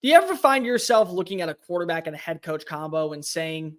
Do you ever find yourself looking at a quarterback and a head coach combo and saying,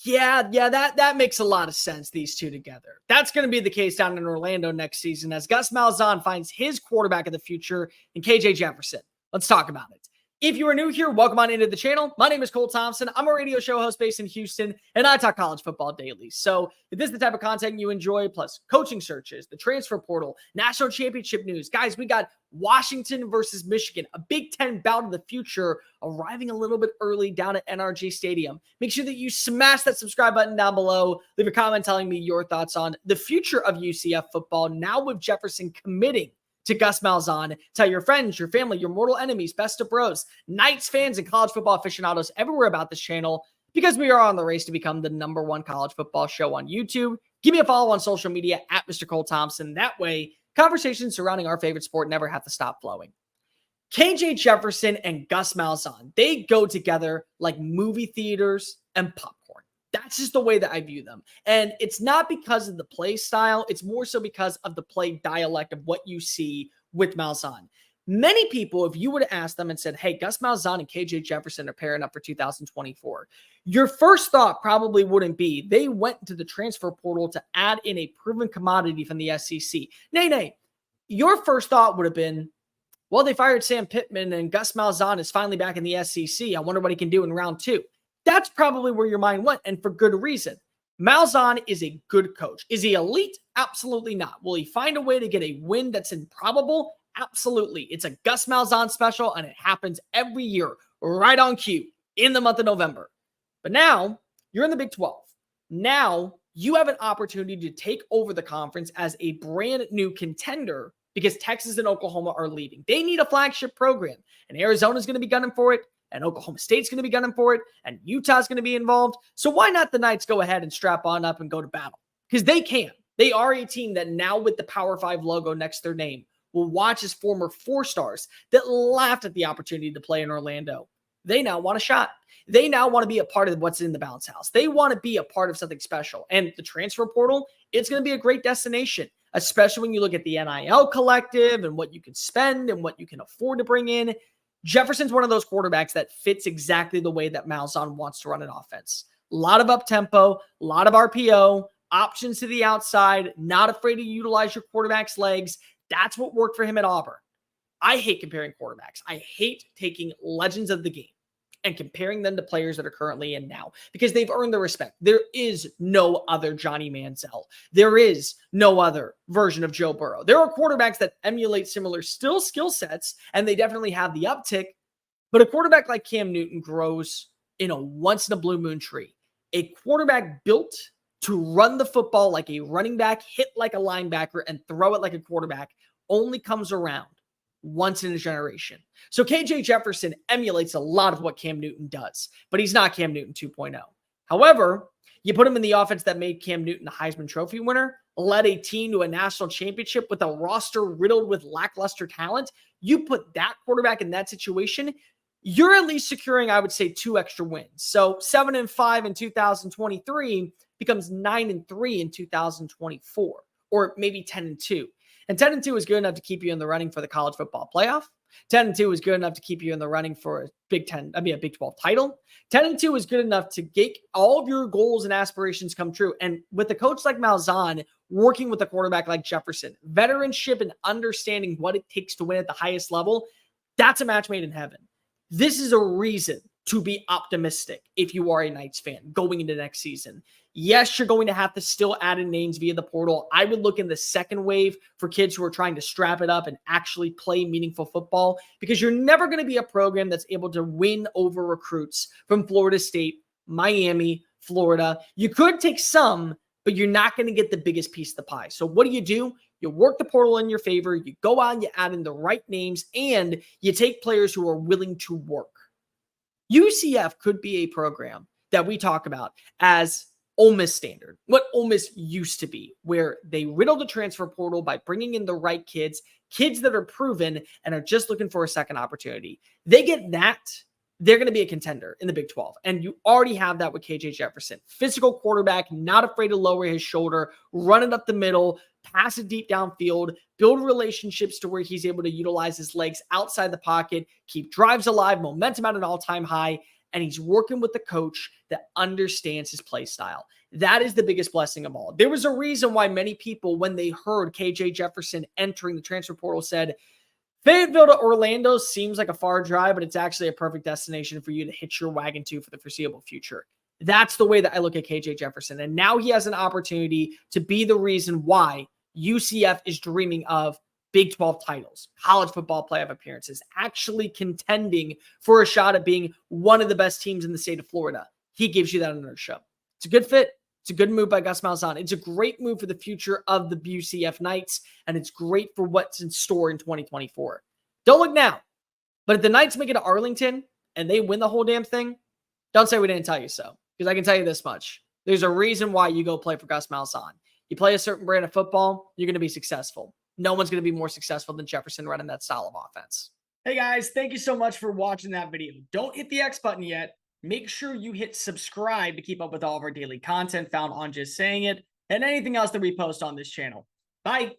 that makes a lot of sense, these two together? That's going to be the case down in Orlando next season as Gus Malzahn finds his quarterback of the future in KJ Jefferson. Let's talk about it. If you are new here, welcome on into the channel. My name is Cole Thompson. I'm a radio show host based in Houston, and I talk college football daily. So if this is the type of content you enjoy, plus coaching searches, the transfer portal, national championship news, guys, we got Washington versus Michigan, a Big Ten bout of the future arriving a little bit early down at NRG Stadium. Make sure that you smash that subscribe button down below. Leave a comment telling me your thoughts on the future of UCF football now with Jefferson committing to Gus Malzahn. Tell your friends, your family, your mortal enemies, best of bros, Knights fans, and college football aficionados everywhere about this channel, because we are on the race to become the #1 college football show on YouTube. Give me a follow on social media at Mr. Cole Thompson. That way, conversations surrounding our favorite sport never have to stop flowing. KJ Jefferson and Gus Malzahn, they go together like movie theaters and popcorn. That's just the way that I view them. And it's not because of the play style. It's more so because of the play dialect of what you see with Malzahn. Many people, if you would have asked them and said, hey, Gus Malzahn and KJ Jefferson are pairing up for 2024, your first thought probably wouldn't be they went to the transfer portal to add in a proven commodity from the SEC. Nay. Your first thought would have been, well, they fired Sam Pittman and Gus Malzahn is finally back in the SEC. I wonder what he can do in round 2. That's probably where your mind went, and for good reason. Malzahn is a good coach. Is he elite? Absolutely not. Will he find a way to get a win that's improbable? Absolutely. It's a Gus Malzahn special, and it happens every year, right on cue, in the month of November. But now, you're in the Big 12. Now, you have an opportunity to take over the conference as a brand new contender because Texas and Oklahoma are leaving. They need a flagship program, and Arizona's going to be gunning for it, and Oklahoma State's going to be gunning for it, and Utah's going to be involved. So why not the Knights go ahead and strap on up and go to battle? Because they can. They are a team that now with the Power 5 logo next to their name will watch as former 4-stars that laughed at the opportunity to play in Orlando. They now want a shot. They now want to be a part of what's in the bounce house. They want to be a part of something special. And the transfer portal, it's going to be a great destination, especially when you look at the NIL collective and what you can spend and what you can afford to bring in. Jefferson's one of those quarterbacks that fits exactly the way that Malzahn wants to run an offense. A lot of up-tempo, a lot of RPO, options to the outside, not afraid to utilize your quarterback's legs. That's what worked for him at Auburn. I hate comparing quarterbacks. I hate taking legends of the game and comparing them to players that are currently in now because they've earned the respect. There is no other Johnny Manziel. There is no other version of Joe Burrow. There are quarterbacks that emulate similar skill sets, and they definitely have the uptick, but a quarterback like Cam Newton grows in a once-in-a-blue-moon tree. A quarterback built to run the football like a running back, hit like a linebacker, and throw it like a quarterback only comes around once in a generation. So KJ Jefferson emulates a lot of what Cam Newton does, but he's not Cam Newton 2.0. However, you put him in the offense that made Cam Newton a Heisman Trophy winner, led a team to a national championship with a roster riddled with lackluster talent. You put that quarterback in that situation, you're at least securing, I would say, 2 extra wins. So 7-5 in 2023 becomes 9-3 in 2024, or maybe 10-2. And 10-2 is good enough to keep you in the running for the college football playoff. 10-2 is good enough to keep you in the running for a Big 12 title. 10-2 is good enough to get all of your goals and aspirations come true. And with a coach like Malzahn working with a quarterback like Jefferson, veteranship and understanding what it takes to win at the highest level, that's a match made in heaven. This is a reason to be optimistic if you are a Knights fan going into next season. Yes, you're going to have to still add in names via the portal. I would look in the second wave for kids who are trying to strap it up and actually play meaningful football, because you're never going to be a program that's able to win over recruits from Florida State, Miami, Florida. You could take some, but you're not going to get the biggest piece of the pie. So what do? You work the portal in your favor. You go out and you add in the right names, and you take players who are willing to work. UCF could be a program that we talk about as Ole Miss standard, what Ole Miss used to be, where they riddle the transfer portal by bringing in the right kids that are proven and are just looking for a second opportunity. They get that, they're going to be a contender in the Big 12. And you already have that with KJ Jefferson. Physical quarterback, not afraid to lower his shoulder, run it up the middle, pass it deep downfield, build relationships to where he's able to utilize his legs outside the pocket, keep drives alive, momentum at an all-time high, and he's working with the coach that understands his play style. That is the biggest blessing of all. There was a reason why many people, when they heard KJ Jefferson entering the transfer portal, said, Fayetteville to Orlando seems like a far drive, but it's actually a perfect destination for you to hitch your wagon to for the foreseeable future. That's the way that I look at KJ Jefferson. And now he has an opportunity to be the reason why UCF is dreaming of Big 12 titles, college football playoff appearances, actually contending for a shot at being one of the best teams in the state of Florida. He gives you that inertia. It's a good fit. It's a good move by Gus Malzahn. It's a great move for the future of the UCF Knights, and it's great for what's in store in 2024. Don't look now, but if the Knights make it to Arlington and they win the whole damn thing, don't say we didn't tell you so, because I can tell you this much. There's a reason why you go play for Gus Malzahn. You play a certain brand of football, you're going to be successful. No one's going to be more successful than Jefferson running that style of offense. Hey guys, thank you so much for watching that video. Don't hit the X button yet. Make sure you hit subscribe to keep up with all of our daily content found on Just Saying It and anything else that we post on this channel. Bye.